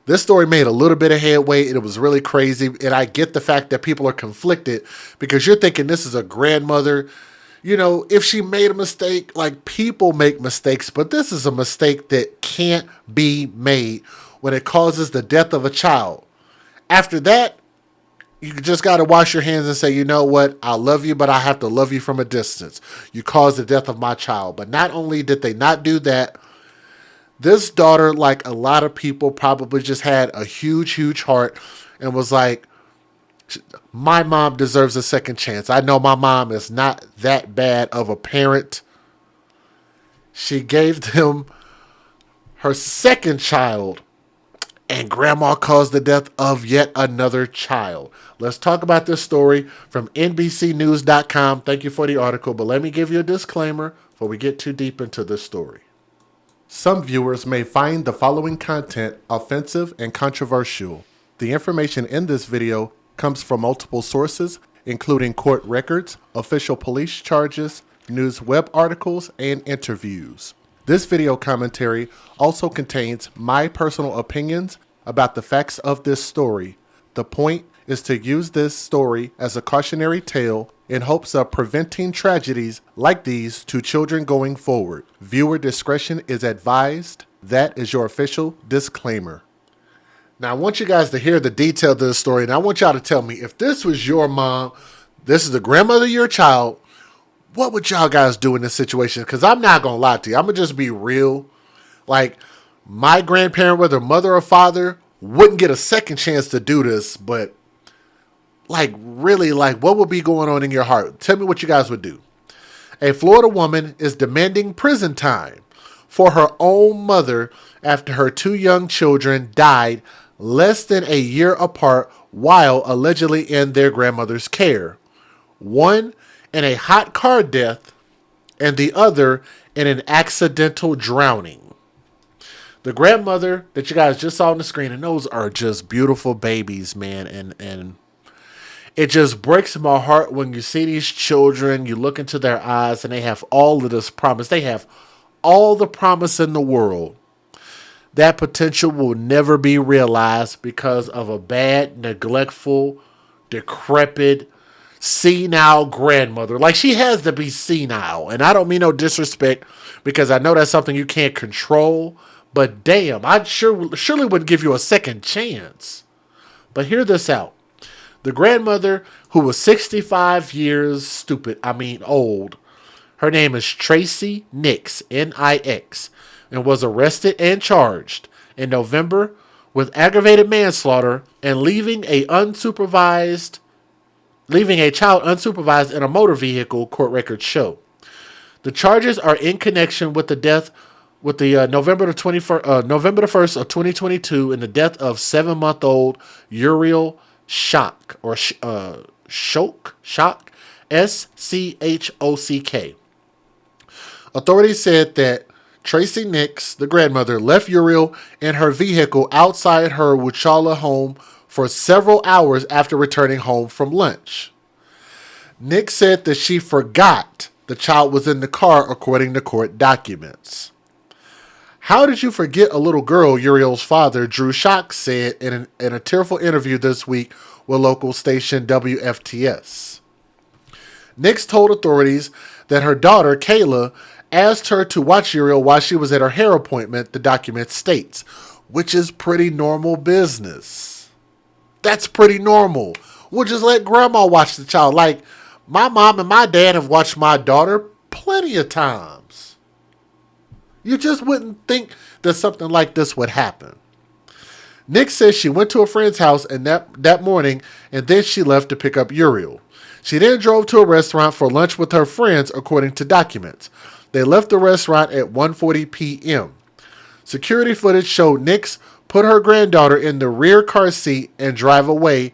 This story made a little bit of headway and it was really crazy. And I get the fact that people are conflicted because you're thinking this is a grandmother. You know, if she made a mistake, like people make mistakes, but this is a mistake that can't be made when it causes the death of a child. After that, you just got to wash your hands and say, you know what? I love you, but I have to love you from a distance. You caused the death of my child. But not only did they not do that, this daughter, like a lot of people, probably just had a huge, huge heart and was like, my mom deserves a second chance. I know my mom is not that bad of a parent. She gave them her second child, and grandma caused the death of yet another child. Let's talk about this story from NBCnews.com. Thank you for the article, but let me give you a disclaimer before we get too deep into this story. Some viewers may find the following content offensive and controversial. The information in this video comes from multiple sources, including court records, official police charges, news web articles, and interviews. This video commentary also contains my personal opinions about the facts of this story. The point is to use this story as a cautionary tale in hopes of preventing tragedies like these to children going forward. Viewer discretion is advised. That is your official disclaimer. Now, I want you guys to hear the detail of this story, and I want y'all to tell me, if this was your mom, this is the grandmother of your child, what would y'all guys do in this situation? Because I'm not going to lie to you. I'm going to just be real. Like, my grandparent, whether mother or father, wouldn't get a second chance to do this, but like, really, like, what would be going on in your heart? Tell me what you guys would do. A Florida woman is demanding prison time for her own mother after her two young children died less than a year apart while allegedly in their grandmother's care. One in a hot car death and the other in an accidental drowning. The grandmother that you guys just saw on the screen, and those are just beautiful babies, man, and it just breaks my heart when you see these children, you look into their eyes, and they have all of this promise. They have all the promise in the world. That potential will never be realized because of a bad, neglectful, decrepit, senile grandmother. Like, she has to be senile. And I don't mean no disrespect because I know that's something you can't control. But damn, I surely would give you a second chance. But hear this out. The grandmother, who was 65 years old, her name is Tracy Nix, Nix, and was arrested and charged in November with aggravated manslaughter and leaving a child unsupervised in a motor vehicle, court records show. The charges are in connection with the death, with the November the 1st of 2022, and the death of 7-month-old Uriel Schock, or Schock, Schock. Authorities said that Tracy Nix, the grandmother, left Uriel in her vehicle outside her Wuchalla home for several hours after returning home from lunch. Nix said that she forgot the child was in the car, according to court documents. How did you forget a little girl? Uriel's father, Drew Schock, said in a tearful interview this week with local station WFTS. Nix told authorities that her daughter, Kayla, asked her to watch Uriel while she was at her hair appointment, the document states, which is pretty normal business. That's pretty normal. We'll just let grandma watch the child. Like, my mom and my dad have watched my daughter plenty of times. You just wouldn't think that something like this would happen. Nix says she went to a friend's house and that morning, and then she left to pick up Uriel. She then drove to a restaurant for lunch with her friends, according to documents. They left the restaurant at 1:40 p.m. Security footage showed Nix put her granddaughter in the rear car seat and drive away,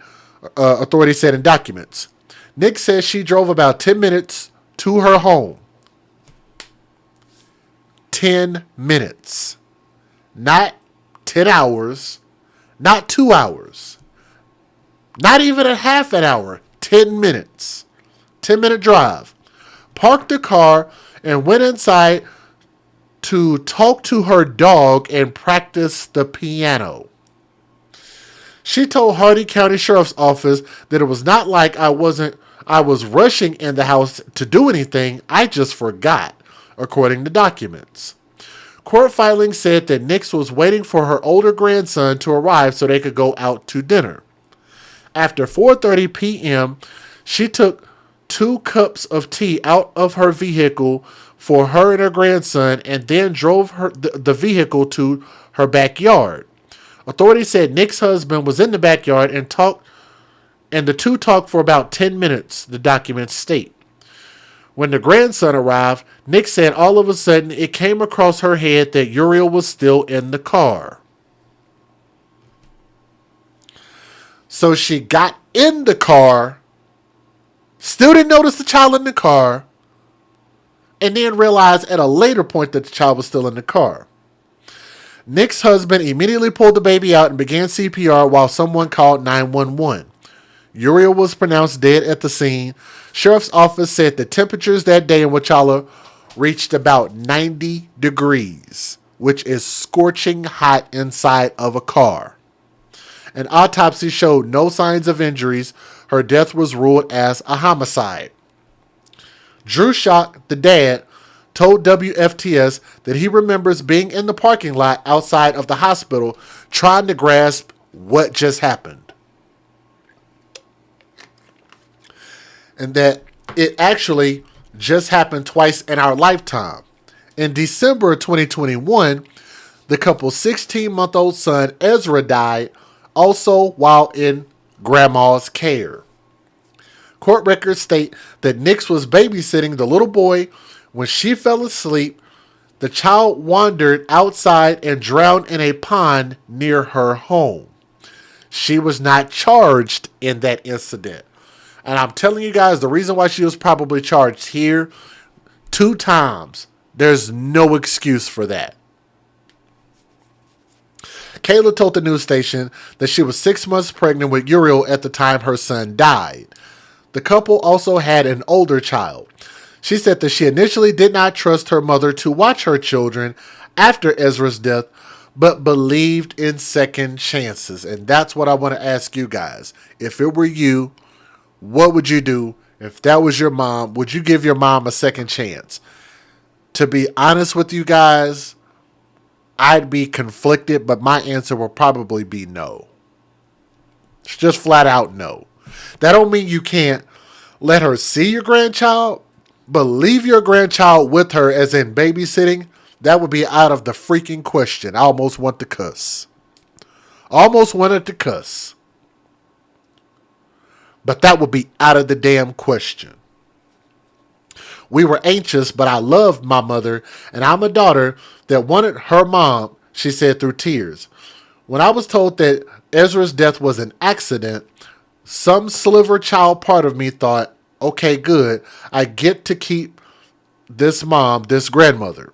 authorities said in documents. Nix says she drove about 10 minutes to her home. 10 minutes. Not 10 hours. Not 2 hours. Not even a half an hour. 10 minutes. 10-minute drive. Parked the car and went inside to talk to her dog and practice the piano. She told Hardy County Sheriff's Office that it was not like I was rushing in the house to do anything, I just forgot, according to documents. Court filings said that Nix was waiting for her older grandson to arrive so they could go out to dinner. After 4:30 p.m., she took 2 cups of tea out of her vehicle for her and her grandson and then drove the vehicle to her backyard. Authorities said Nick's husband was in the backyard and the two talked for about 10 minutes, the documents state. When the grandson arrived, Nick said all of a sudden it came across her head that Uriel was still in the car. So she got in the car, still didn't notice the child in the car, and then realized at a later point that the child was still in the car. Nick's husband immediately pulled the baby out and began CPR while someone called 911. Uriel was pronounced dead at the scene. Sheriff's office said the temperatures that day in Wachala reached about 90 degrees, which is scorching hot inside of a car. An autopsy showed no signs of injuries. Her death was ruled as a homicide. Drew Schock, the dad, told WFTS that he remembers being in the parking lot outside of the hospital trying to grasp what just happened. And that it actually just happened twice in our lifetime. In December of 2021, the couple's 16-month-old son, Ezra, died, also while in grandma's care. Court records state that Nix was babysitting the little boy. When she fell asleep, the child wandered outside and drowned in a pond near her home. She was not charged in that incident. And I'm telling you guys, the reason why she was probably charged here 2 times, there's no excuse for that. Kayla told the news station that she was 6 months pregnant with Uriel at the time her son died. The couple also had an older child. She said that she initially did not trust her mother to watch her children after Ezra's death, but believed in second chances. And that's what I want to ask you guys. If it were you, what would you do? If that was your mom, would you give your mom a second chance? To be honest with you guys, I'd be conflicted, but my answer will probably be no. It's just flat out no. That don't mean you can't let her see your grandchild, but leave your grandchild with her as in babysitting. That would be out of the freaking question. I almost want to cuss. Almost wanted to cuss. But that would be out of the damn question. We were anxious, but I loved my mother, and I'm a daughter that wanted her mom, she said through tears. When I was told that Ezra's death was an accident, some sliver child part of me thought, okay, good, I get to keep this mom, this grandmother.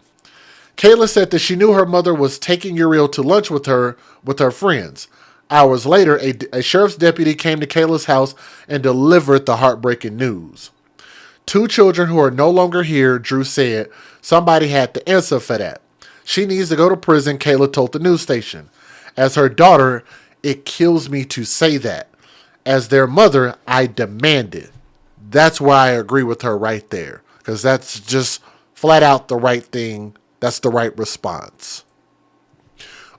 Kayla said that she knew her mother was taking Uriel to lunch with her friends. Hours later, a sheriff's deputy came to Kayla's house and delivered the heartbreaking news. 2 children who are no longer here, Drew said. Somebody had to answer for that. She needs to go to prison, Kayla told the news station. As her daughter, it kills me to say that. As their mother, I demand it. That's why I agree with her right there. Because that's just flat out the right thing. That's the right response.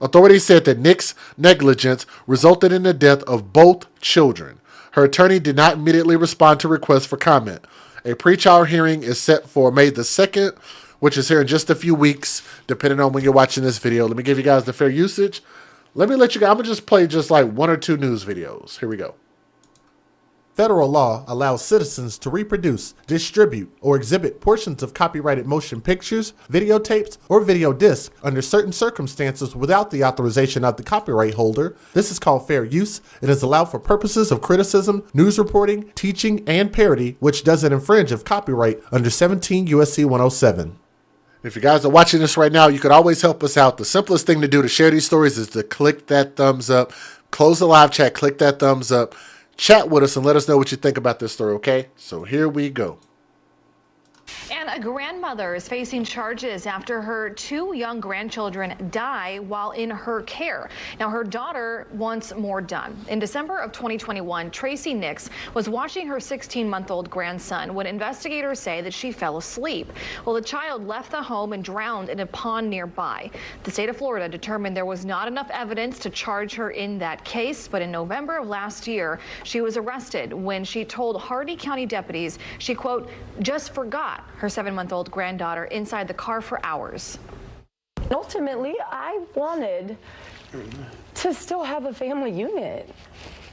Authorities said that Nick's negligence resulted in the death of both children. Her attorney did not immediately respond to requests for comment. A pretrial hearing is set for May the 2nd, which is here in just a few weeks, depending on when you're watching this video. Let me give you guys the fair usage. Let me let you guys, I'm going to just play just like 1 or 2 news videos. Here we go. Federal law allows citizens to reproduce, distribute, or exhibit portions of copyrighted motion pictures, videotapes, or video discs under certain circumstances without the authorization of the copyright holder. This is called fair use. It is allowed for purposes of criticism, news reporting, teaching, and parody, which doesn't infringe of copyright under 17 U.S.C. 107. If you guys are watching this right now, you could always help us out. The simplest thing to do to share these stories is to click that thumbs up, close the live chat, click that thumbs up, chat with us and let us know what you think about this story, okay? So here we go. Yeah. And a grandmother is facing charges after her 2 young grandchildren die while in her care. Now, her daughter wants more done. In December of 2021, Tracy Nix was watching her 16-month-old grandson when investigators say that she fell asleep. Well, the child left the home and drowned in a pond nearby. The state of Florida determined there was not enough evidence to charge her in that case, but in November of last year, she was arrested when she told Hardee County deputies she, quote, just forgot her 7-month-old granddaughter inside the car for hours. Ultimately, I wanted to still have a family unit.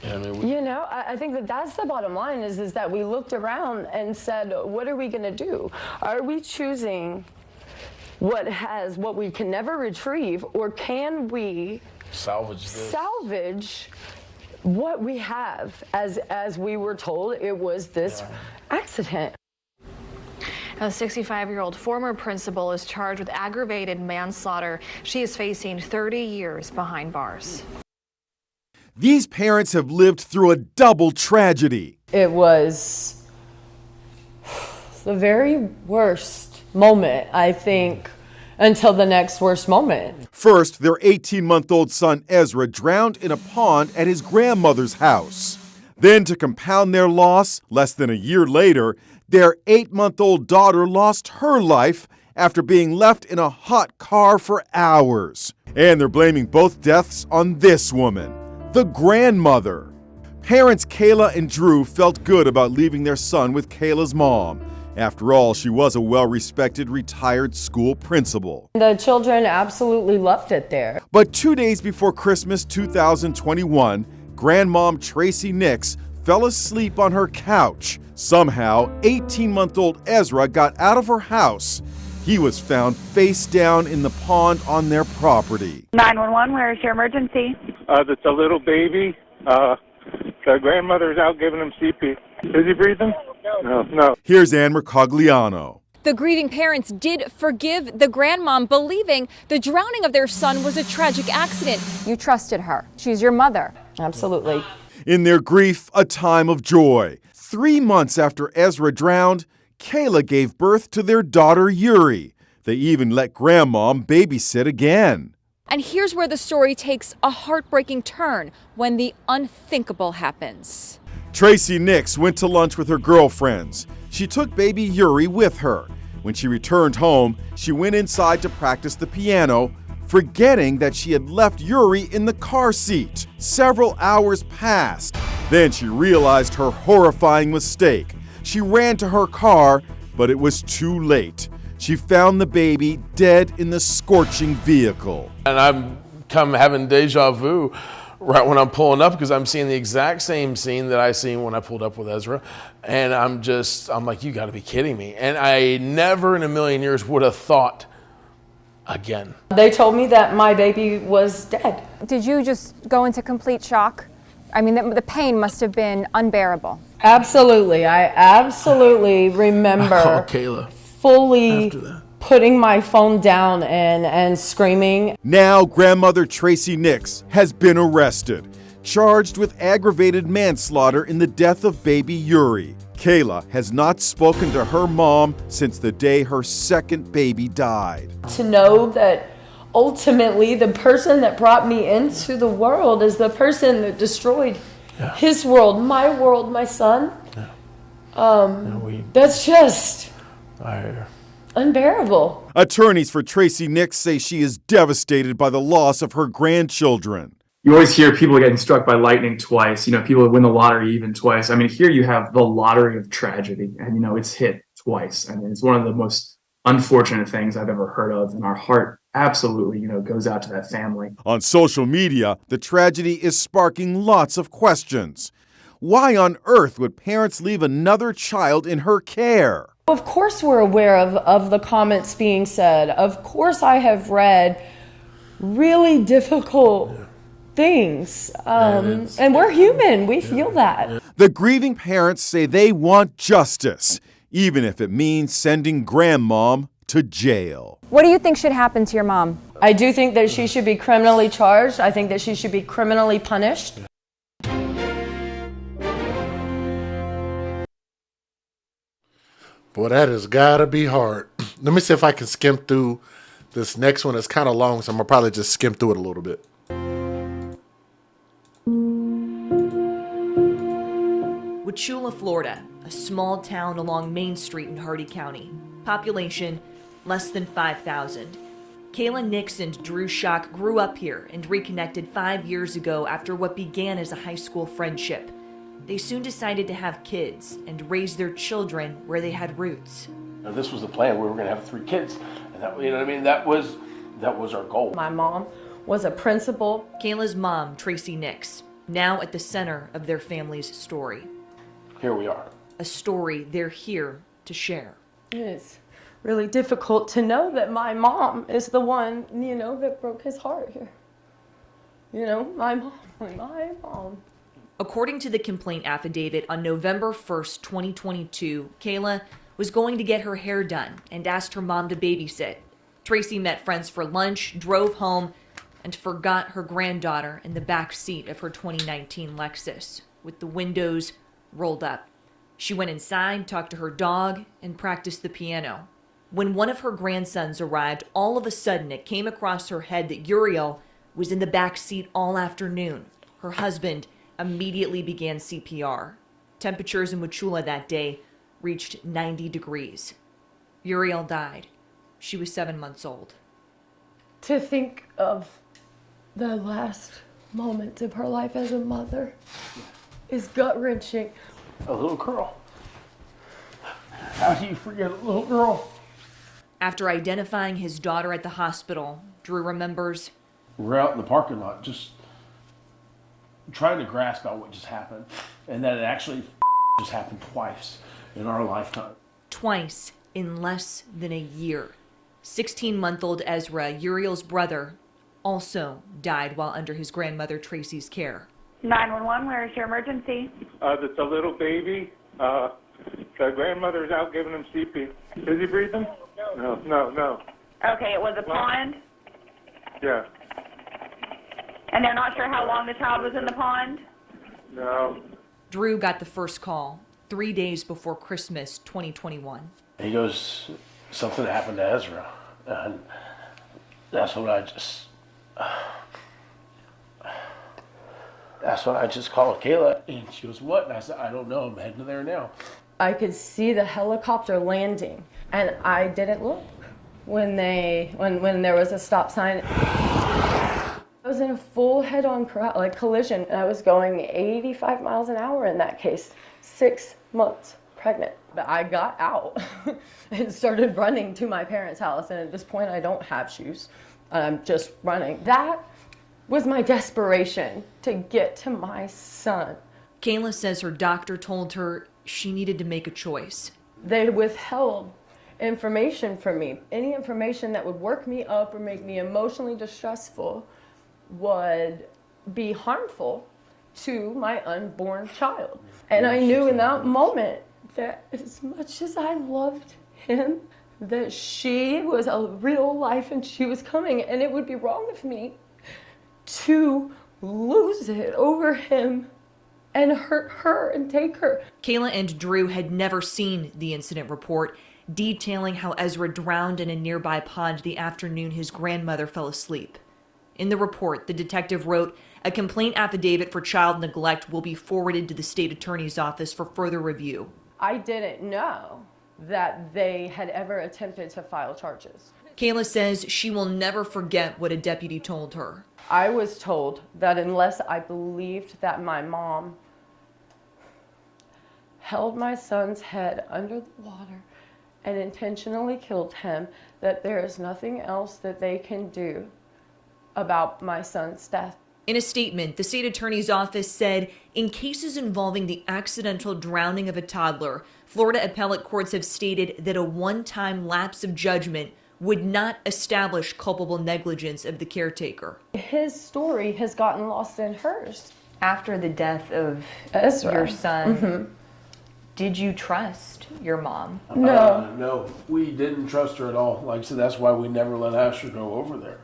Yeah, I mean, you know, I think that that's the bottom line is that we looked around and said, what are we going to do? Are we choosing what we can never retrieve, or can we salvage what we have? As we were told, it was this accident. A 65-year-old former principal is charged with aggravated manslaughter. She is facing 30 years behind bars. These parents have lived through a double tragedy. It was the very worst moment, I think, until the next worst moment. First, their 18-month-old son Ezra drowned in a pond at his grandmother's house. Then, to compound their loss, less than a year later, their 8-month-old daughter lost her life after being left in a hot car for hours. And they're blaming both deaths on this woman, the grandmother. Parents Kayla and Drew felt good about leaving their son with Kayla's mom. After all, she was a well-respected retired school principal. The children absolutely loved it there. But 2 days before Christmas 2021, Grandmom Tracy Nix fell asleep on her couch. Somehow, 18-month-old Ezra got out of her house. He was found face down in the pond on their property. 911, where is your emergency? That's a little baby. The grandmother's out giving him CP. Is he breathing? No. Here's Ann Mercogliano. The grieving parents did forgive the grandmom, believing the drowning of their son was a tragic accident. You trusted her. She's your mother. Absolutely. In their grief, a time of joy. 3 months after Ezra drowned, Kayla gave birth to their daughter Yuri. They even let grandmom babysit again. And here's where the story takes a heartbreaking turn when the unthinkable happens. Tracy Nix went to lunch with her girlfriends. She took baby Yuri with her. When she returned home, she went inside to practice the piano, forgetting that she had left Yuri in the car seat. Several hours passed. Then she realized her horrifying mistake. She ran to her car, but it was too late. She found the baby dead in the scorching vehicle. and I'm having deja vu right when I'm pulling up, because I'm seeing the exact same scene that I seen when I pulled up with Ezra. And I'm like, you gotta be kidding me. And I never in a million years would have thought again. They told me that my baby was dead. Did you just go into complete shock? I mean, the pain must have been unbearable. Absolutely. I absolutely remember I called Kayla fully after that, putting my phone down and screaming. Now, grandmother Tracy Nix has been arrested, charged with aggravated manslaughter in the death of baby Yuri. Kayla has not spoken to her mom since the day her second baby died. To know that ultimately the person that brought me into the world is the person that destroyed his world, my son. That's just unbearable. Attorneys for Tracy Nix say she is devastated by the loss of her grandchildren. You always hear people getting struck by lightning twice. You know, people win the lottery even twice. I mean, here you have the lottery of tragedy, and, you know, it's hit twice. I mean, it's one of the most unfortunate things I've ever heard of, and our heart absolutely, goes out to that family. On social media, the tragedy is sparking lots of questions. Why on earth would parents leave another child in her care? Of course we're aware of the comments being said. Of course I have read really difficult things. And we're human. We feel that. The grieving parents say they want justice, even if it means sending grandmom to jail. What do you think should happen to your mom? I do think that she should be criminally charged. I think that she should be criminally punished. Boy, that has got to be hard. Let me see if I can skim through this next one. It's kind of long, so I'm going to probably just skim through it a little bit. Wauchula, Florida, a small town along Main Street in Hardy County. Population, less than 5,000. Kayla Nix and Drew Schock grew up here and reconnected 5 years ago after what began as a high school friendship. They soon decided to have kids and raise their children where they had roots. Now, this was the plan. We were going to have 3 kids, and that, you know what I mean? That was our goal. My mom was a principal. Kayla's mom, Tracy Nix, now at the center of their family's story. Here we are. A story they're here to share. It's really difficult to know that my mom is the one, that broke his heart here. My mom. According to the complaint affidavit, on November 1st, 2022, Kayla was going to get her hair done and asked her mom to babysit. Tracy met friends for lunch, drove home, and forgot her granddaughter in the back seat of her 2019 Lexus, with the windows rolled up. She went inside, talked to her dog, and practiced the piano. When one of her grandsons arrived, all of a sudden it came across her head that Uriel was in the back seat all afternoon. Her husband immediately began CPR. Temperatures in Wauchula that day reached 90 degrees. Uriel died. She was 7 months old. To think of the last moments of her life as a mother is gut-wrenching. A little girl. How do you forget a little girl? After identifying his daughter at the hospital, Drew remembers, We're out in the parking lot just trying to grasp out what just happened, and that it actually just happened twice in our lifetime. Twice in less than a year. 16-month-old Ezra, Uriel's brother, also died while under his grandmother Tracy's care. 911, where is your emergency? That's a little baby. The grandmother's out giving him CP. Is he breathing? No. Okay, it was a pond, Yeah. and they're not sure how long the child was in the pond? No. Drew got the first call 3 days before Christmas 2021. He goes, something happened to Ezra, and that's when I just called Kayla, and she goes, what? And I said, I don't know, I'm heading there now. I could see the helicopter landing, and I didn't look when there was a stop sign. I was in a full head-on collision, and I was going 85 miles an hour in that case, 6 months pregnant. But I got out and started running to my parents' house, and at this point I don't have shoes. I'm just running. That was my desperation to get to my son. Kayla says her doctor told her she needed to make a choice. They withheld information from me. Any information that would work me up or make me emotionally distressful would be harmful to my unborn child. And I knew in that moment that as much as I loved him, that she was a real life and she was coming, and it would be wrong of me to lose it over him and hurt her and take her. Kayla and Drew had never seen the incident report detailing how Ezra drowned in a nearby pond the afternoon his grandmother fell asleep. In the report, the detective wrote, a complaint affidavit for child neglect will be forwarded to the state attorney's office for further review. I didn't know that they had ever attempted to file charges. Kayla says she will never forget what a deputy told her. I was told that unless I believed that my mom held my son's head under the water and intentionally killed him, that there is nothing else that they can do about my son's death. In a statement, the state attorney's office said, in cases involving the accidental drowning of a toddler, Florida appellate courts have stated that a one-time lapse of judgment would not establish culpable negligence of the caretaker. His story has gotten lost in hers. After the death of Ezra, your son, did you trust your mom? No. No, we didn't trust her at all. Like I said, that's why we never let Asher go over there.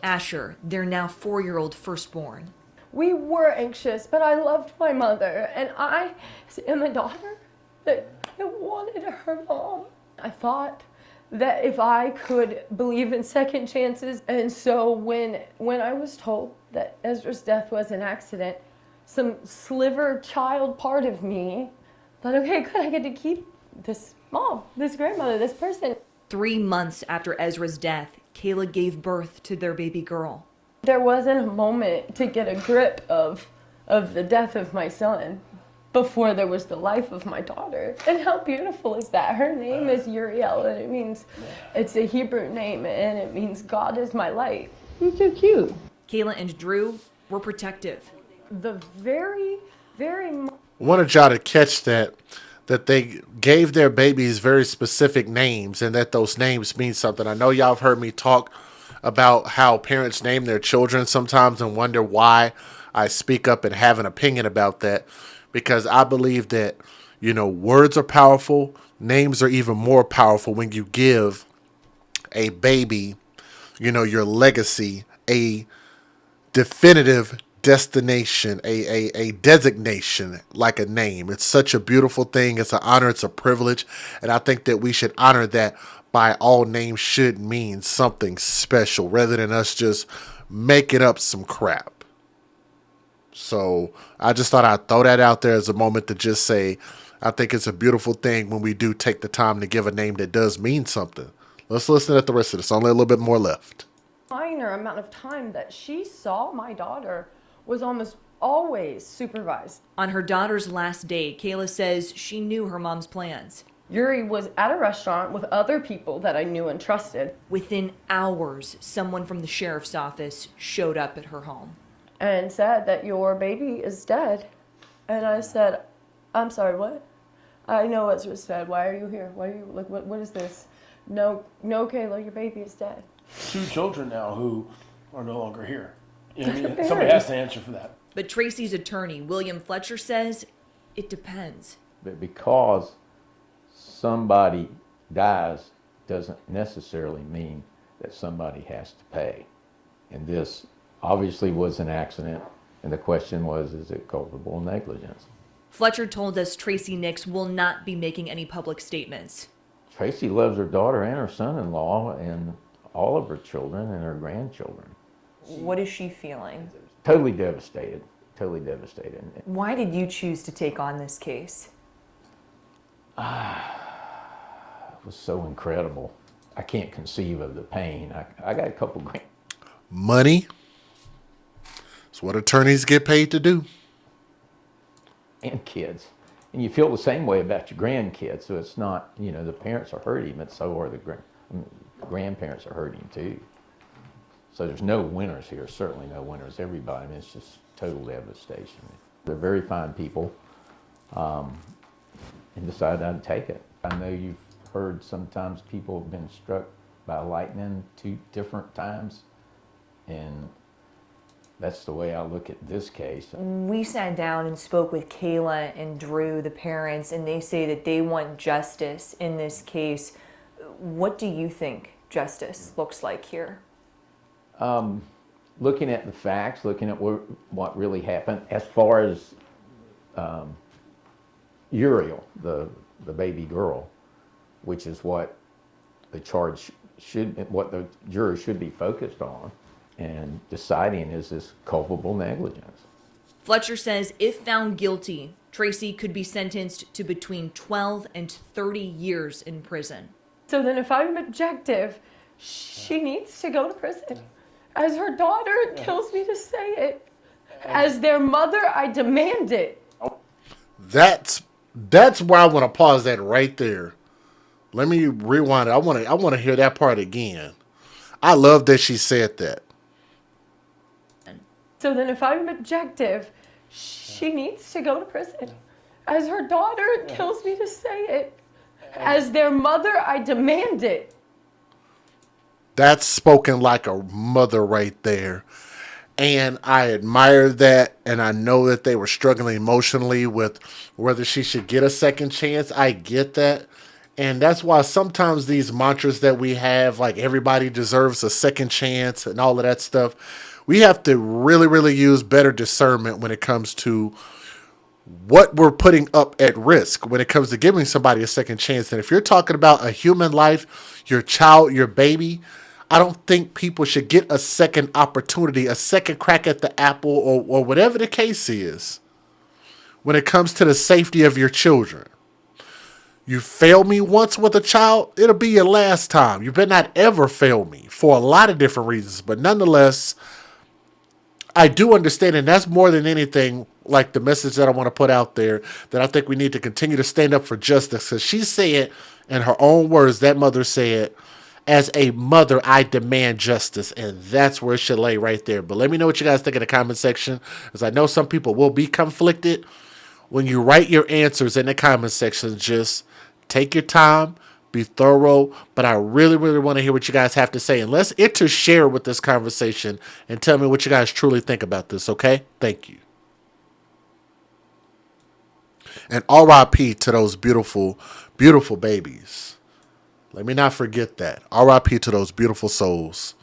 Asher, their now 4-year-old firstborn. We were anxious, but I loved my mother, and I am a daughter that I wanted her mom. I thought that if I could believe in second chances, and so when I was told that Ezra's death was an accident, some sliver child part of me thought, okay, good, I get to keep this mom, this grandmother, this person. 3 months after Ezra's death, Kayla gave birth to their baby girl. There wasn't a moment to get a grip of the death of my son before there was the life of my daughter. And how beautiful is that? Her name is Uriel, and it means, it's a Hebrew name, and it means God is my light. He's so cute. Kayla and Drew were protective. The very Wanted y'all to catch that they gave their babies very specific names, and that those names mean something. I know y'all have heard me talk about how parents name their children sometimes and wonder why I speak up and have an opinion about that. Because I believe that, words are powerful. Names are even more powerful when you give a baby, your legacy, a definitive destination, a designation like a name. It's such a beautiful thing. It's an honor. It's a privilege. And I think that we should honor that by all names should mean something special rather than us just making up some crap. So I just thought I'd throw that out there as a moment to just say, I think it's a beautiful thing when we do take the time to give a name that does mean something. Let's listen at the rest of this. Only a little bit more left. minor amount of time that she saw my daughter was almost always supervised. On her daughter's last day, Kayla says she knew her mom's plans. Yuri was at a restaurant with other people that I knew and trusted. Within hours, someone from the sheriff's office showed up at her home. And said that your baby is dead. And I said, I'm sorry, what? I know Ezra said, why are you here? Why are you, like, what is this? No, Kayla, your baby is dead. 2 children now who are no longer here. You know what I mean? Somebody has to answer for that. But Tracy's attorney, William Fletcher, says it depends. But because somebody dies doesn't necessarily mean that somebody has to pay. And this obviously was an accident, and the question was, is it culpable negligence? Fletcher told us Tracy Nix will not be making any public statements. Tracy loves her daughter and her son-in-law and all of her children and her grandchildren. What is she feeling? Totally devastated, totally devastated. Why did you choose to take on this case? It was so incredible. I can't conceive of the pain. I got a couple grand. Money. It's what attorneys get paid to do. And kids. And you feel the same way about your grandkids. So it's not, you know, the parents are hurting, but so are the grandparents are hurting too. So there's no winners here, certainly no winners. Everybody, I mean, it's just total devastation. They're very fine people and decided I'd take it. I know you've heard sometimes people have been struck by lightning 2 different times, and that's the way I look at this case. We sat down and spoke with Kayla and Drew, the parents, and they say that they want justice in this case. What do you think justice looks like here? Looking at the facts, looking at what really happened, as far as Uriel, the baby girl, which is what the charge what the jury should be focused on, and deciding is this culpable negligence. Fletcher says if found guilty, Tracy could be sentenced to between 12 and 30 years in prison. So then if I'm objective, she needs to go to prison. As her daughter, it kills me to say it. As their mother, I demand it. That's where I want to pause that right there. Let me rewind it. I want to hear that part again. I love that she said that. So then if I'm objective, she needs to go to prison. As her daughter, it kills me to say it. As their mother, I demand it. That's spoken like a mother right there. And I admire that, and I know that they were struggling emotionally with whether she should get a second chance. I get that. And that's why sometimes these mantras that we have, like everybody deserves a second chance and all of that stuff, we have to really, really use better discernment when it comes to what we're putting up at risk when it comes to giving somebody a second chance. And if you're talking about a human life, your child, your baby, I don't think people should get a second opportunity, a second crack at the apple, or whatever the case is when it comes to the safety of your children. You fail me once with a child, it'll be your last time. You better not ever fail me for a lot of different reasons. But nonetheless, I do understand, and that's more than anything, like the message that I want to put out there, that I think we need to continue to stand up for justice. Because she said, in her own words, that mother said, as a mother, I demand justice. And that's where it should lay right there. But let me know what you guys think in the comment section, because I know some people will be conflicted. When you write your answers in the comment section, just take your time, be thorough, but I really, really want to hear what you guys have to say. And let's share with this conversation and tell me what you guys truly think about this, okay? Thank you. And R.I.P. to those beautiful, beautiful babies. Let me not forget that. R.I.P. to those beautiful souls.